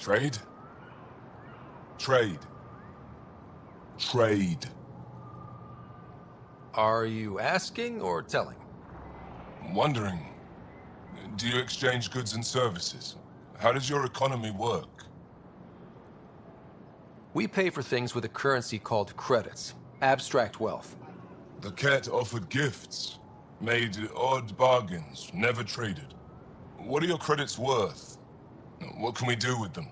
Trade? Trade. Trade. Are you asking or telling? Wondering, do you exchange goods and services? How does your economy work? We pay for things with a currency called credits. Abstract wealth. The Ket offered gifts, made odd bargains, never traded. What are your credits worth? What can we do with them?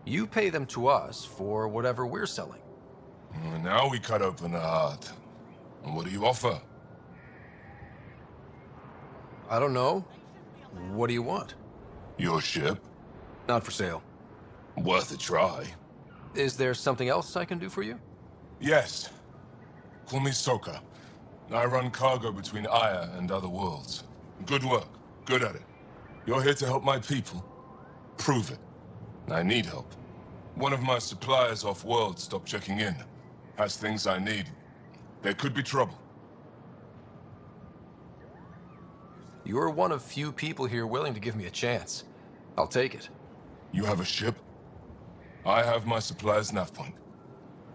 You pay them to us for whatever we're selling. Now we cut open the heart. And what do you offer? I don't know. What do you want? Your ship? Not for sale. Worth a try. Is there something else I can do for you? Yes. Call me Soka. I run cargo between Aya and other worlds. Good work. Good at it. You're here to help my people. Prove it. I need help. One of my suppliers off-world stopped checking in. Has things I need. There could be trouble. You're one of few people here willing to give me a chance. I'll take it. You have a ship? I have my supplier's nav point.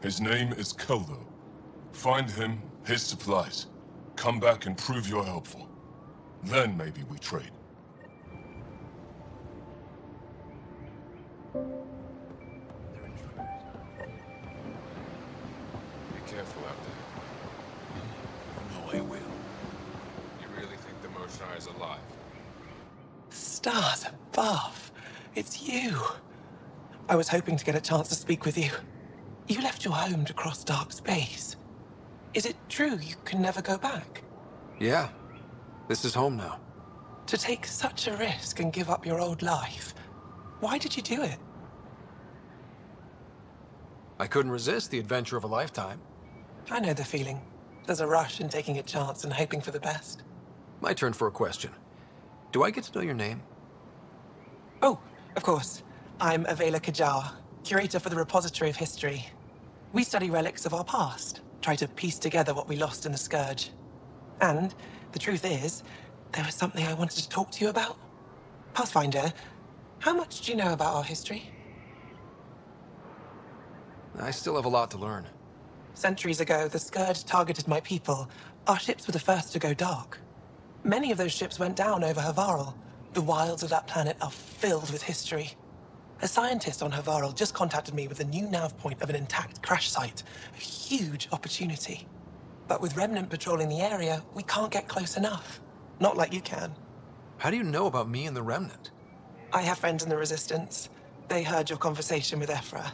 His name is Keldo. Find him, his supplies. Come back and prove you're helpful. Then maybe we trade. Be careful out there. No, I will. You really think the Moshae is alive? Stars above. It's you. I was hoping to get a chance to speak with you. You left your home to cross dark space. Is it true you can never go back? Yeah. This is home now. To take such a risk and give up your old life, why did you do it? I couldn't resist the adventure of a lifetime. I know the feeling. There's a rush in taking a chance and hoping for the best. My turn for a question. Do I get to know your name? Oh, of course. I'm Avela Kajar, curator for the Repository of History. We study relics of our past, try to piece together what we lost in the Scourge. And the truth is, there was something I wanted to talk to you about. Pathfinder, how much do you know about our history? I still have a lot to learn. Centuries ago, the Scourge targeted my people. Our ships were the first to go dark. Many of those ships went down over Havarl. The wilds of that planet are filled with history. A scientist on Havarl just contacted me with a new nav point of an intact crash site. A huge opportunity. But with Remnant patrolling the area, we can't get close enough. Not like you can. How do you know about me and the Remnant? I have friends in the Resistance. They heard your conversation with Ephra.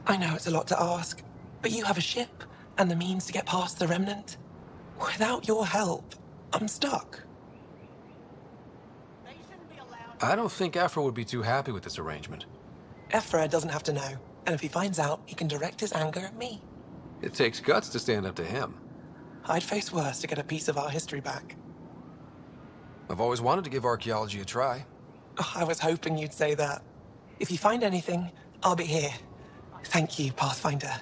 I know it's a lot to ask, but you have a ship and the means to get past the Remnant. Without your help, I'm stuck. I don't think Aphra would be too happy with this arrangement. Ephra doesn't have to know, and if he finds out, he can direct his anger at me. It takes guts to stand up to him. I'd face worse to get a piece of our history back. I've always wanted to give archaeology a try. Oh, I was hoping you'd say that. If you find anything, I'll be here. Thank you, Pathfinder.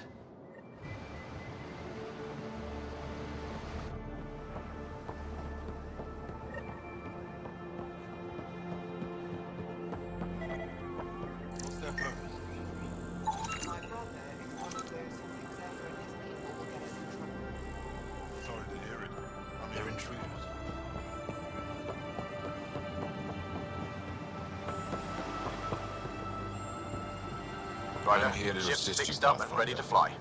Ryder, I'm here to Ship's assist you, fixed up and Pathfinder. ready to fly.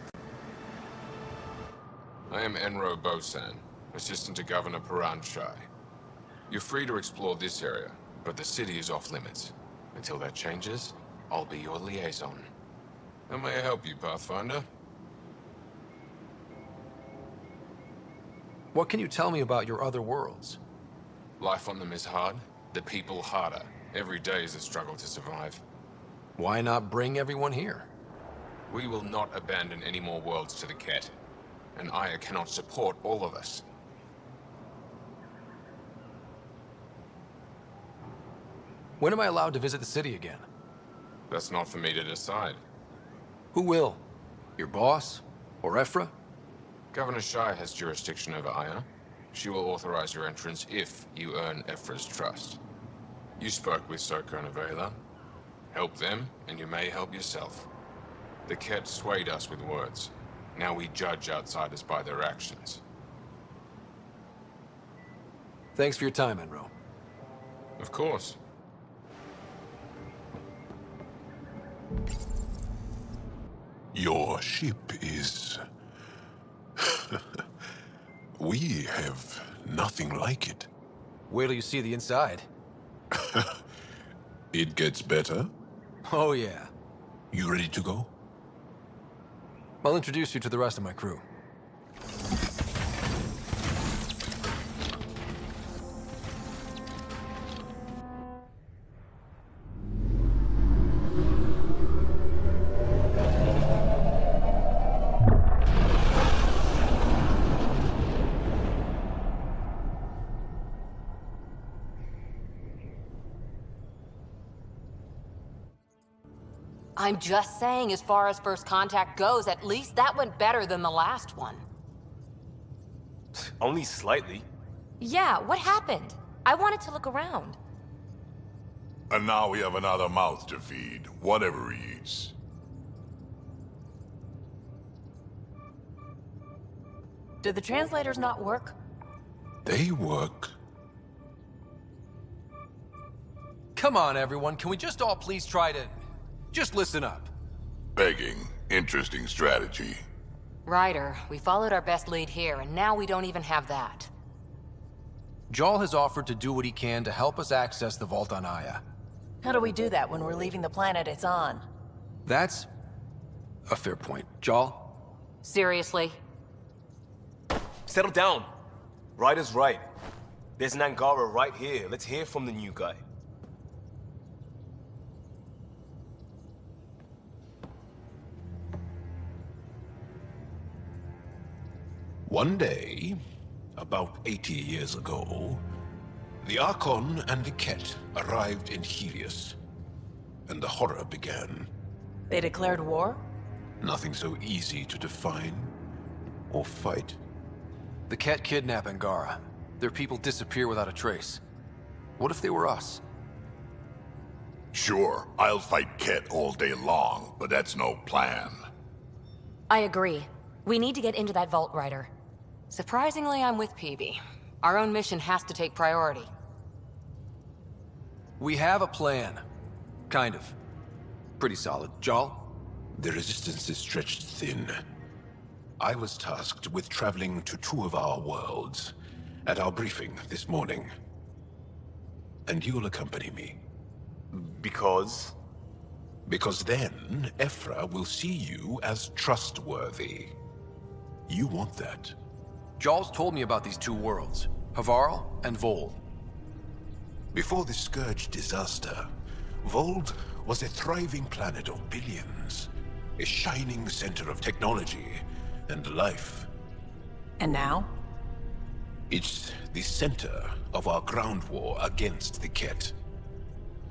I am Enro Bosan, assistant to Governor Paranshai. You're free to explore this area, but the city is off limits. Until that changes, I'll be your liaison. How may I help you, Pathfinder? What can you tell me about your other worlds? Life on them is hard, the people harder. Every day is a struggle to survive. Why not bring everyone here? We will not abandon any more worlds to the Ket, and Aya cannot support all of us. When am I allowed to visit the city again? That's not for me to decide. Who will? Your boss? Or Ephra? Governor Shai has jurisdiction over Aya. She will authorize your entrance if you earn Ephra's trust. You spoke with Soka and Avela. Help them, and you may help yourself. The Ket swayed us with words. Now we judge outsiders by their actions. Thanks for your time, Enro. Of course. Your ship is... We have nothing like it. Wait till you see the inside. It gets better. Oh, yeah. You ready to go? I'll introduce you to the rest of my crew. I'm just saying, as far as first contact goes, at least that went better than the last one. Only slightly. Yeah, what happened? I wanted to look around. And now we have another mouth to feed, whatever he eats. Did the translators not work? They work. Come on, everyone. Can we just all please try to... just listen up? Begging. Interesting strategy. Ryder, we followed our best lead here, and now we don't even have that. Jaal has offered to do what he can to help us access the vault on Aya. How do we do that when we're leaving the planet it's on? That's a fair point. Jaal? Seriously? Settle down. Ryder's right. There's an Angara right here. Let's hear from the new guy. One day, about 80 years ago, the Archon and the Ket arrived in Helios, and the horror began. They declared war? Nothing so easy to define or fight. The Ket kidnap Angara. Their people disappear without a trace. What if they were us? Sure, I'll fight Ket all day long, but that's no plan. I agree. We need to get into that vault, Ryder. Surprisingly, I'm with PB. Our own mission has to take priority. We have a plan. Kind of. Pretty solid. Jaal? The resistance is stretched thin. I was tasked with traveling to two of our worlds at our briefing this morning. And you'll accompany me. Because? Because then, Ephra will see you as trustworthy. You want that. Jaal's told me about these two worlds, Havarl and Voeld. Before the Scourge disaster, Voeld was a thriving planet of billions. A shining center of technology and life. And now? It's the center of our ground war against the Ket.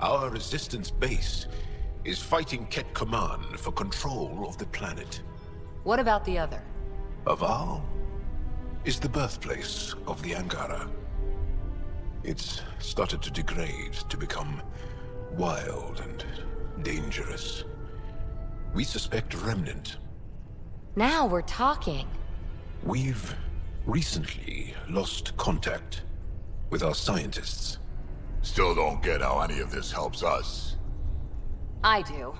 Our resistance base is fighting Ket Command for control of the planet. What about the other? Havarl is the birthplace of the Angara. It's started to degrade, to become wild and dangerous. We suspect Remnant. Now we're talking. We've recently lost contact with our scientists. Still don't get how any of this helps us. I do.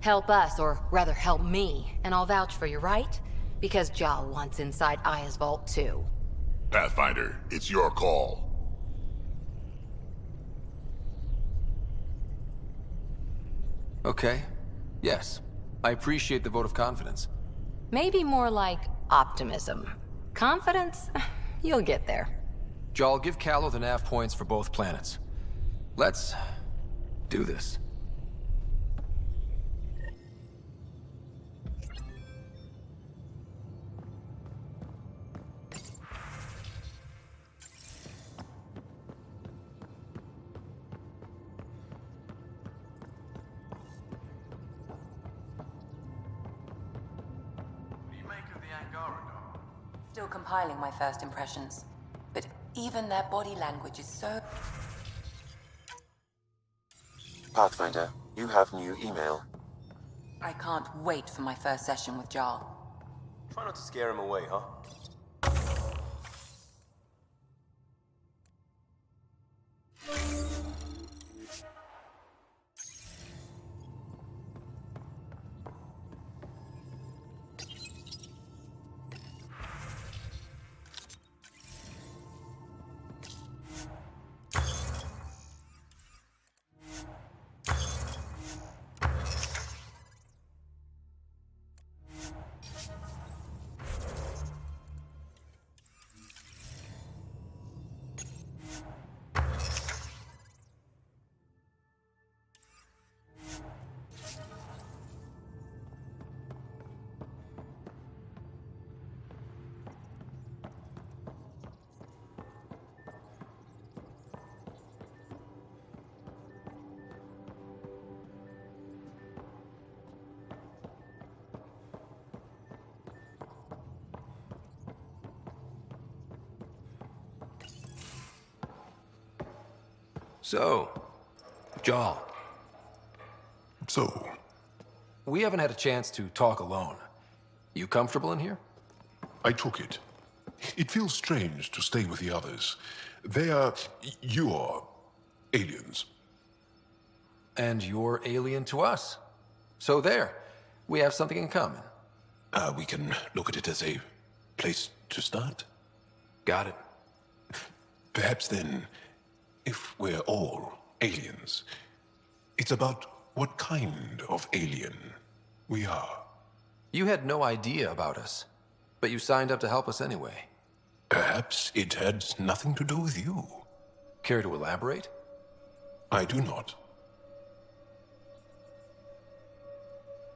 Help us, or rather help me, and I'll vouch for you, right? Because Jaal wants inside Aya's vault too. Pathfinder, it's your call. Okay. Yes. I appreciate the vote of confidence. Maybe more like optimism. Confidence? You'll get there. Jaal, give Callow the nav points for both planets. Let's do this. Still compiling my first impressions. But even their body language is so... Pathfinder, you have new email. I can't wait for my first session with Jaal. Try not to scare him away, huh? So, Jaal, So, we haven't had a chance to talk alone. You comfortable in here? I took it. It feels strange to stay with the others. They are... you're... aliens. And you're alien to us. So there, we have something in common. We can look at it as a place to start. Got it. Perhaps then, if we're all aliens, it's about what kind of alien we are. You had no idea about us, but you signed up to help us anyway. Perhaps it had nothing to do with you. Care to elaborate? I do not.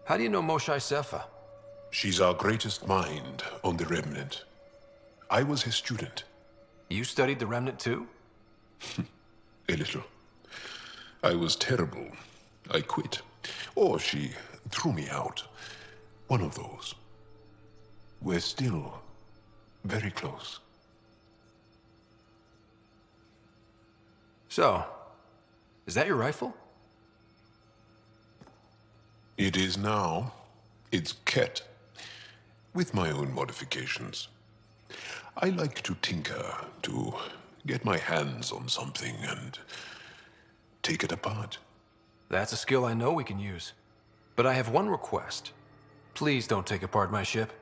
How do you know Moshae Sefa? She's our greatest mind on the Remnant. I was his student. You studied the Remnant too? A little. I was terrible. I quit. Or she threw me out. One of those. We're still very close. So, is that your rifle? It is now. It's Ket. With my own modifications. I like to tinker, to get my hands on something and take it apart. That's a skill I know we can use. But I have one request. Please don't take apart my ship.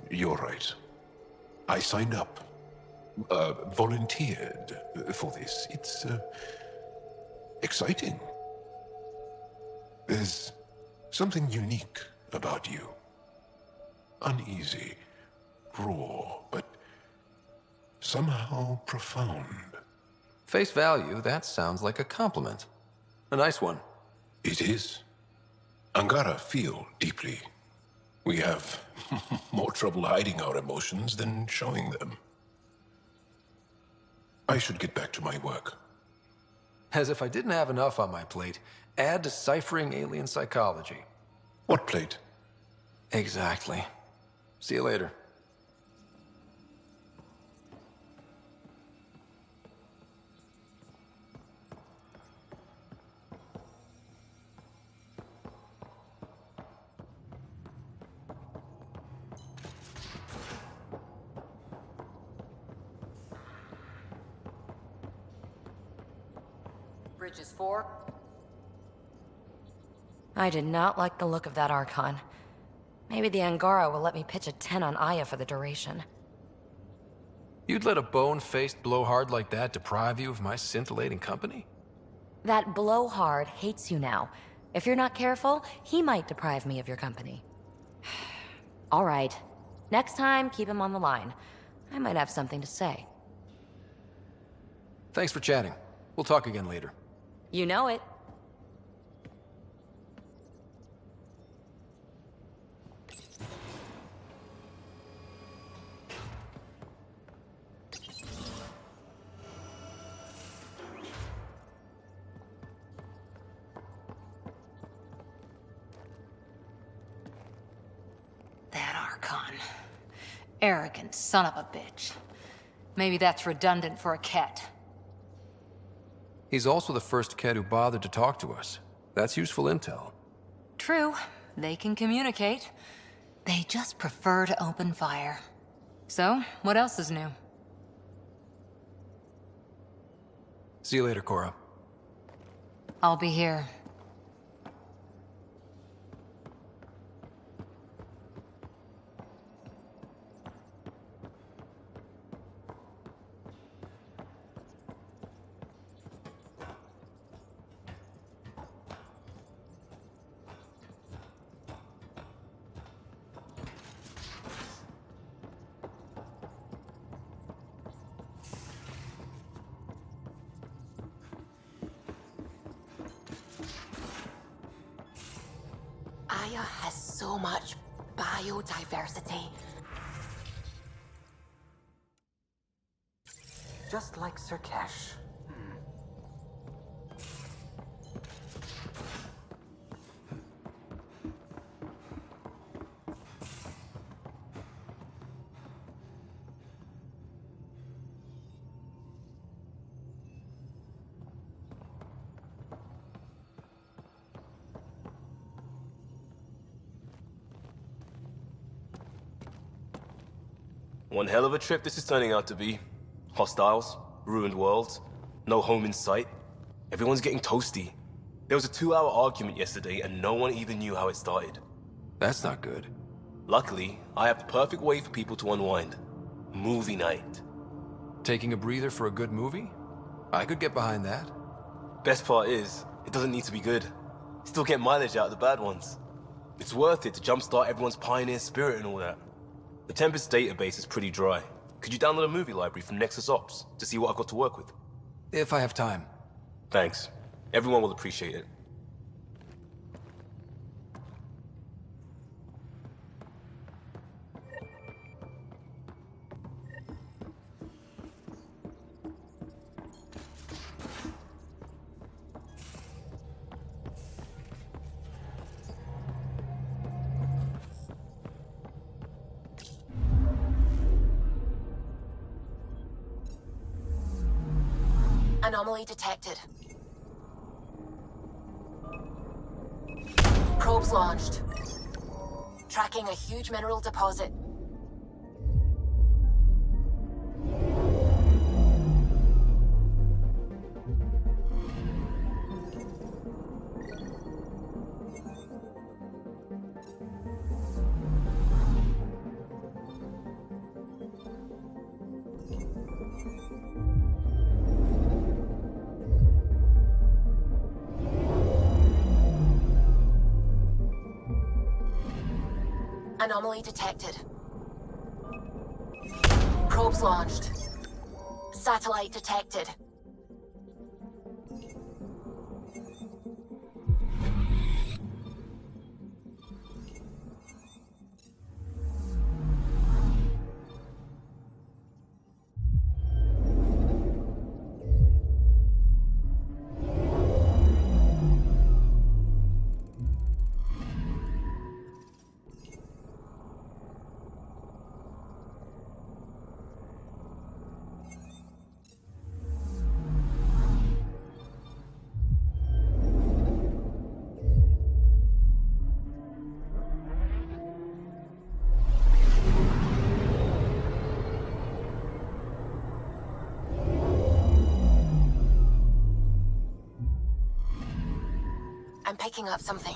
You're right. I signed up. Volunteered for this. It's exciting. There's something unique about you. Uneasy, raw, but somehow profound. Face value, that sounds like a compliment. A nice one. It is. Angara feel deeply. We have more trouble hiding our emotions than showing them. I should get back to my work. As if I didn't have enough on my plate, add deciphering alien psychology. What plate? Exactly. See you later. Bridges 4. I did not like the look of that Archon. Maybe the Angara will let me pitch a 10 on Aya for the duration. You'd let a bone-faced blowhard like that deprive you of my scintillating company? That blowhard hates you now. If you're not careful, he might deprive me of your company. All right. Next time, keep him on the line. I might have something to say. Thanks for chatting. We'll talk again later. You know it. That Archon. Arrogant son of a bitch. Maybe that's redundant for a cat. He's also the first Kett who bothered to talk to us. That's useful intel. True. They can communicate. They just prefer to open fire. So, what else is new? See you later, Cora. I'll be here. Aya has so much biodiversity. Just like Sirkesh. One hell of a trip this is turning out to be. Hostiles, ruined worlds, no home in sight. Everyone's getting toasty. There was a 2-hour argument yesterday and no one even knew how it started. That's not good. Luckily, I have the perfect way for people to unwind. Movie night. Taking a breather for a good movie? I could get behind that. Best part is, it doesn't need to be good. Still get mileage out of the bad ones. It's worth it to jumpstart everyone's pioneer spirit and all that. The Tempest database is pretty dry. Could you download a movie library from Nexus Ops to see what I've got to work with? If I have time. Thanks. Everyone will appreciate it. Anomaly detected. Probes launched. Tracking a huge mineral deposit. Anomaly detected. Probes launched. Satellite detected. I'm picking up something.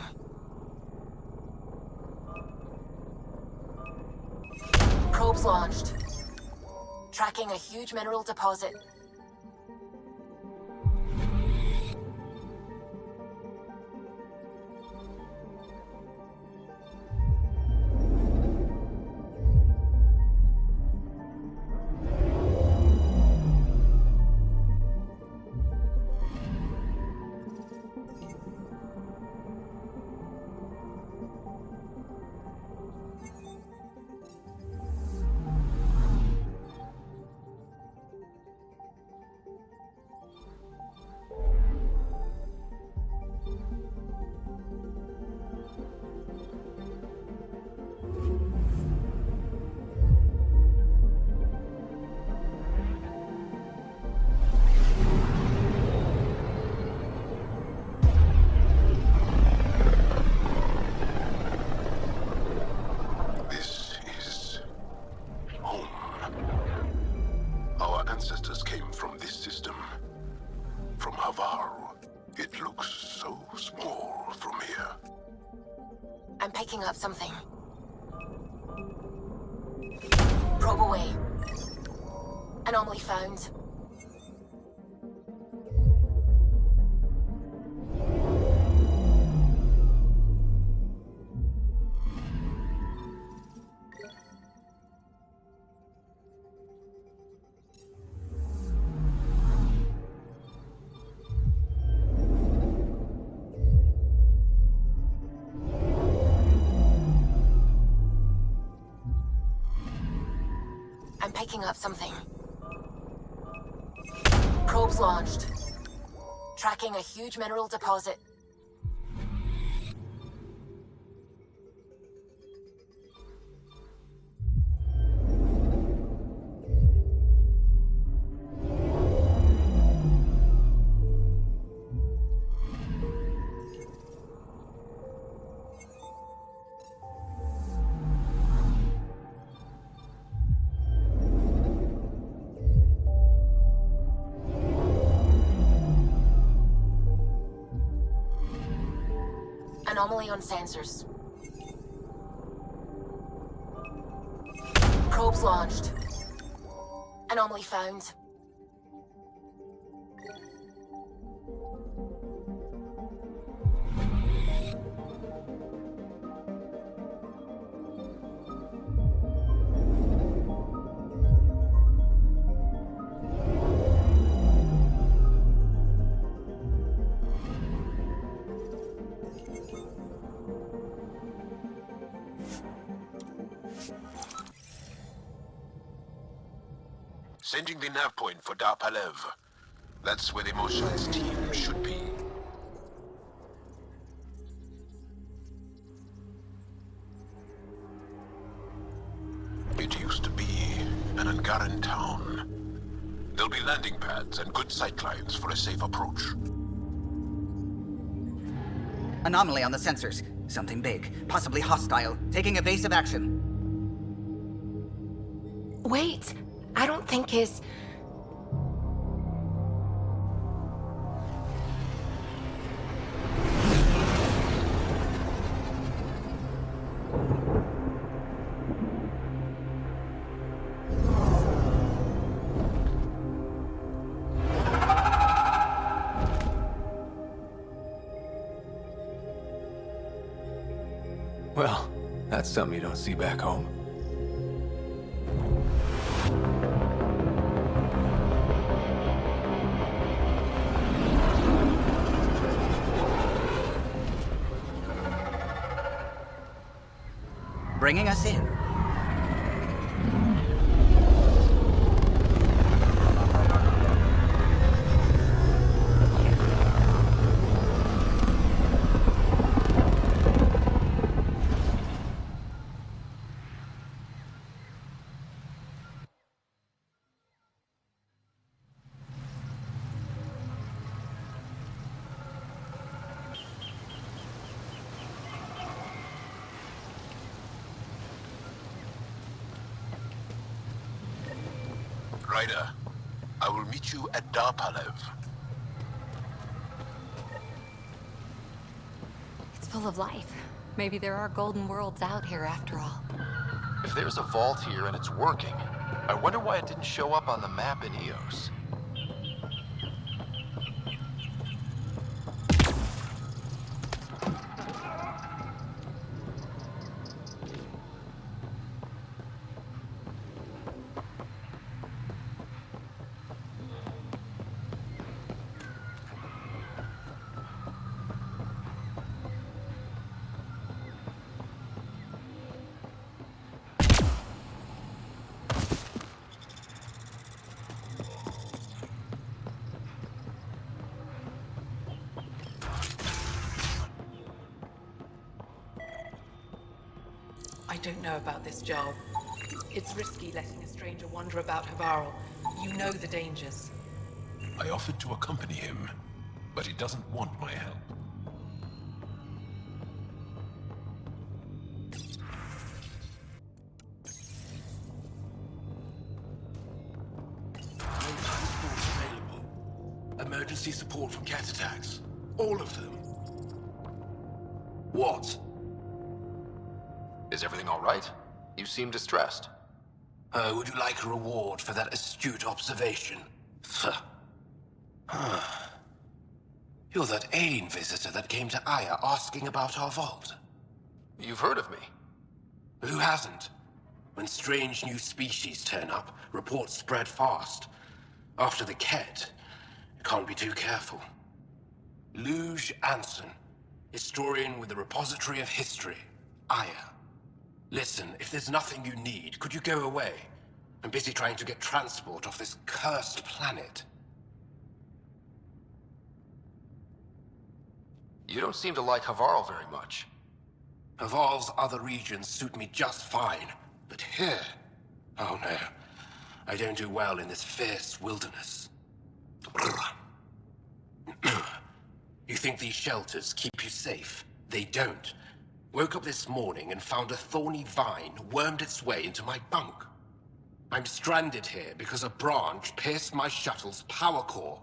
Probes launched. Tracking a huge mineral deposit. It looks so small from here. I'm picking up something. Probe away. Anomaly found. I'm picking up something. Probes launched. Tracking a huge mineral deposit. Anomaly on sensors. Probes launched. Anomaly found. Sending the nav point for Darpalev. That's where the Mosha's team should be. It used to be an Angaran town. There'll be landing pads and good sightlines for a safe approach. Anomaly on the sensors. Something big, possibly hostile, taking evasive action. Wait, I don't think his... Well, that's something you don't see back home. Bringing us in. Ryder, I will meet you at Darpalev. It's full of life. Maybe there are golden worlds out here after all. If there's a vault here and it's working, I wonder why it didn't show up on the map in EOS. I don't know about this, Jaal. It's risky letting a stranger wander about Havarl. You know the dangers. I offered to accompany him, but he doesn't want my help. No transport available. Emergency support from cat attacks. All of them. What? Is everything all right? You seem distressed. Would you like a reward for that astute observation? You're that alien visitor that came to Aya asking about our vault. You've heard of me. Who hasn't? When strange new species turn up, reports spread fast. After the Ket, you can't be too careful. Luge Anson, historian with the Repository of History, Aya. Listen, if there's nothing you need, could you go away? I'm busy trying to get transport off this cursed planet. You don't seem to like Havarl very much. Havarl's other regions suit me just fine, but here... Oh no, I don't do well in this fierce wilderness. You think these shelters keep you safe? They don't. Woke up this morning and found a thorny vine wormed its way into my bunk. I'm stranded here because a branch pierced my shuttle's power core.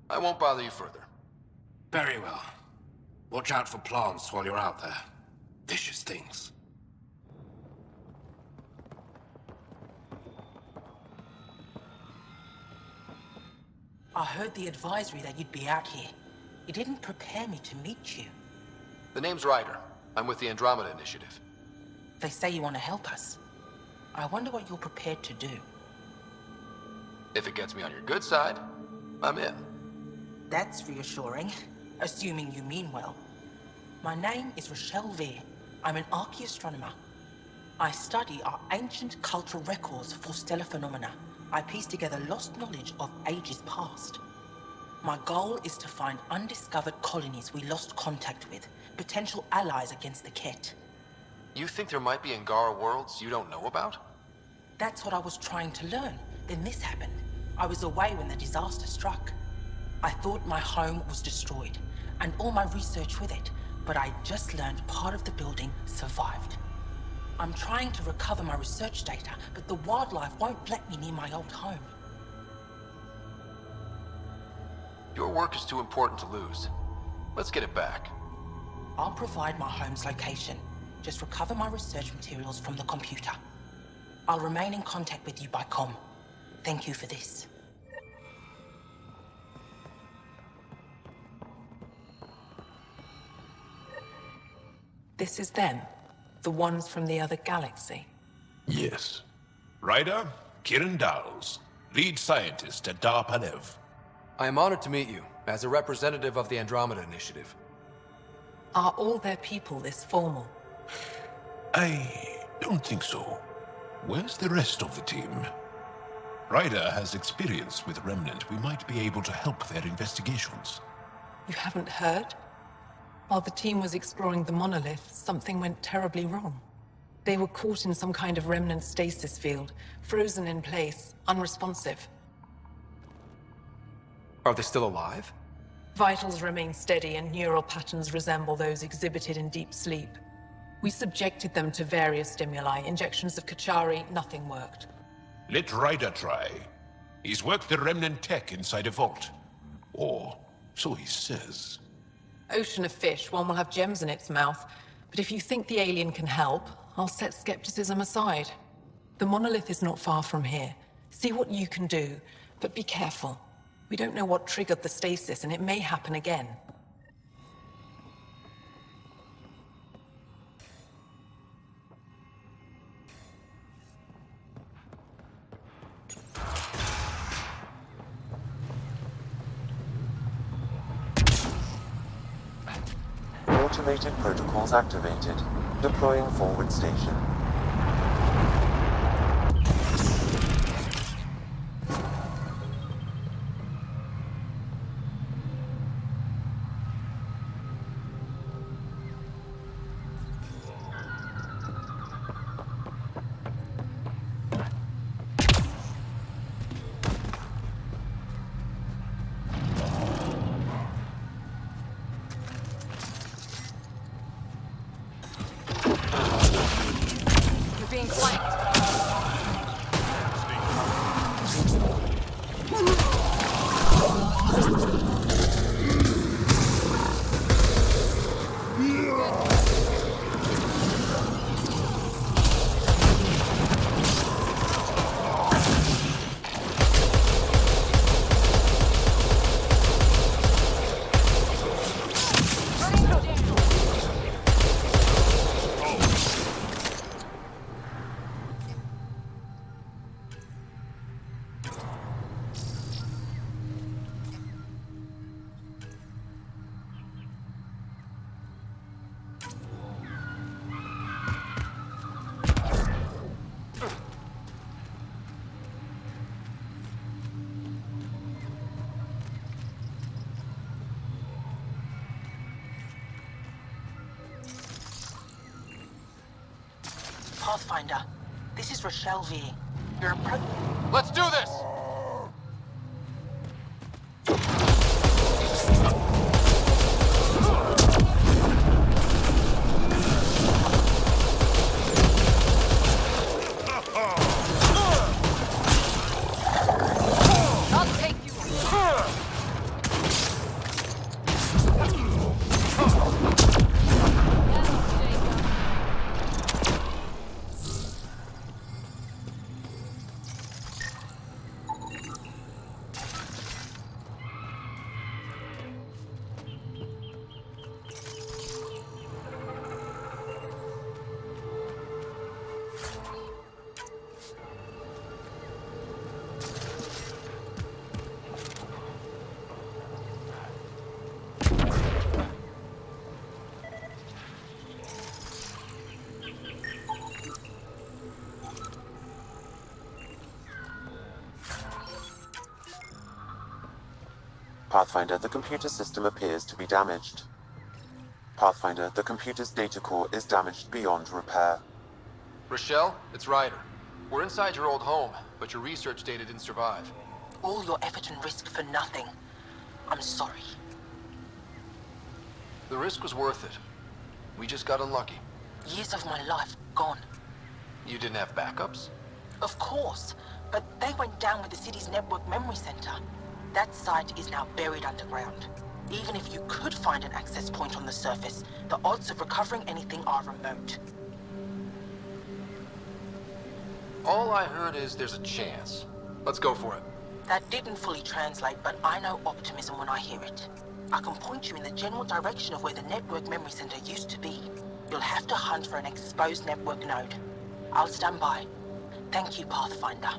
I won't bother you further. Very well. Watch out for plants while you're out there. Vicious things. I heard the advisory that you'd be out here. It didn't prepare me to meet you. The name's Ryder. I'm with the Andromeda Initiative. They say you want to help us. I wonder what you're prepared to do. If it gets me on your good side, I'm in. That's reassuring, assuming you mean well. My name is Rochelle Veer. I'm an archaeoastronomer. I study our ancient cultural records for stellar phenomena. I piece together lost knowledge of ages past. My goal is to find undiscovered colonies we lost contact with, potential allies against the Ket. You think there might be Angara worlds you don't know about? That's what I was trying to learn. Then this happened. I was away when the disaster struck. I thought my home was destroyed, and all my research with it, but I just learned part of the building survived. I'm trying to recover my research data, but the wildlife won't let me near my old home. Your work is too important to lose. Let's get it back. I'll provide my home's location. Just recover my research materials from the computer. I'll remain in contact with you by comm. Thank you for this. This is them. The ones from the other galaxy. Yes. Ryder, Kiran Dowles, lead scientist at Dar Panev. I am honored to meet you, as a representative of the Andromeda Initiative. Are all their people this formal? I don't think so. Where's the rest of the team? Ryder has experience with Remnant. We might be able to help their investigations. You haven't heard? While the team was exploring the monolith, something went terribly wrong. They were caught in some kind of remnant stasis field, frozen in place, unresponsive. Are they still alive? Vitals remain steady and neural patterns resemble those exhibited in deep sleep. We subjected them to various stimuli, injections of Kachari, nothing worked. Let Ryder try. He's worked the Remnant tech inside a vault. Or so he says. Ocean of fish, one will have gems in its mouth. But if you think the alien can help, I'll set skepticism aside. The monolith is not far from here. See what you can do, but be careful. We don't know what triggered the stasis, and it may happen again. Automated protocols activated. Deploying forward station. Pathfinder. This is Rochelle V. You're a Let's do this! I'll take you. Pathfinder, the computer system appears to be damaged. Pathfinder, the computer's data core is damaged beyond repair. Rochelle, it's Ryder. We're inside your old home, but your research data didn't survive. All your effort and risk for nothing. I'm sorry. The risk was worth it. We just got unlucky. Years of my life gone. You didn't have backups? Of course, but they went down with the city's network memory center. That site is now buried underground. Even if you could find an access point on the surface, the odds of recovering anything are remote. All I heard is there's a chance. Let's go for it. That didn't fully translate, but I know optimism when I hear it. I can point you in the general direction of where the network memory center used to be. You'll have to hunt for an exposed network node. I'll stand by. Thank you, Pathfinder.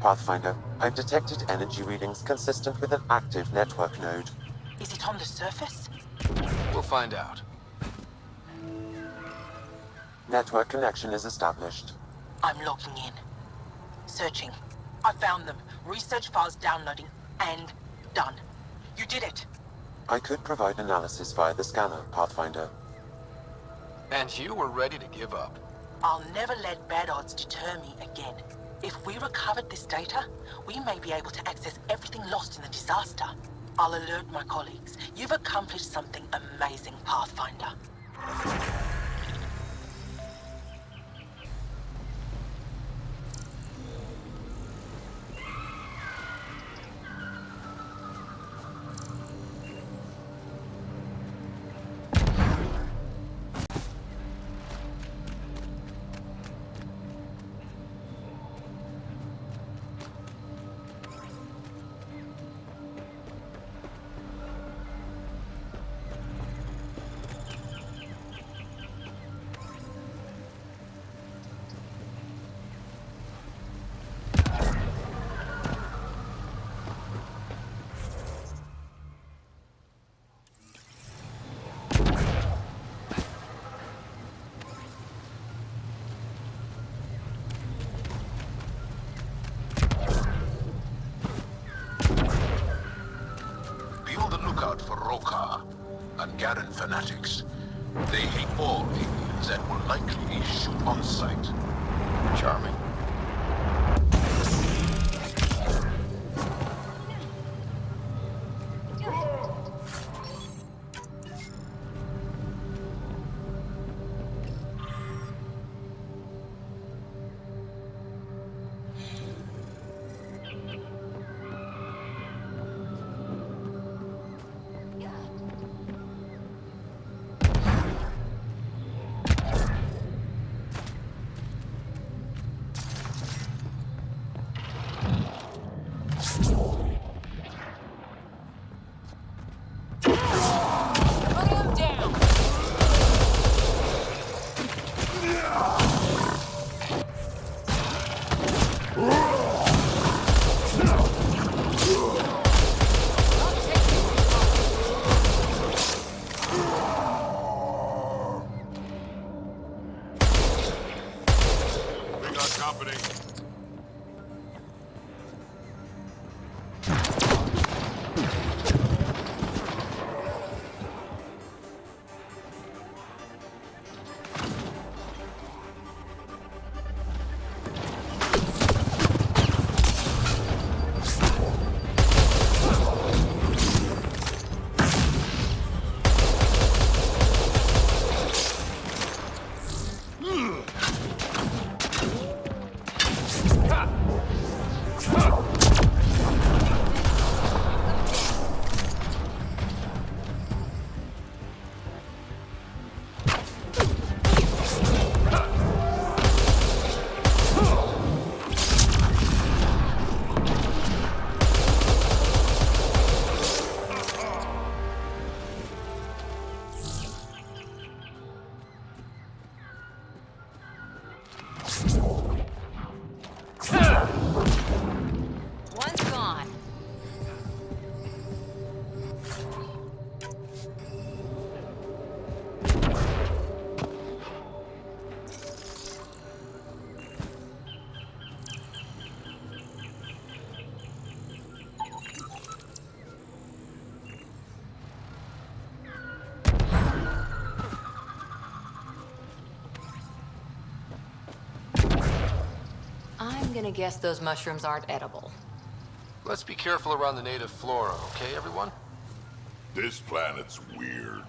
Pathfinder, I've detected energy readings consistent with an active network node. Is it on the surface? We'll find out. Network connection is established. I'm logging in. Searching. I found them. Research files downloading. And done. You did it. I could provide analysis via the scanner, Pathfinder. And you were ready to give up. I'll never let bad odds deter me again. If we recovered this data, we may be able to access everything lost in the disaster. I'll alert my colleagues. You've accomplished something amazing, Pathfinder. Angaran fanatics. They hate all aliens and will likely shoot on sight. Charming. I'm gonna guess those mushrooms aren't edible. Let's be careful around the native flora, okay, everyone? This planet's weird.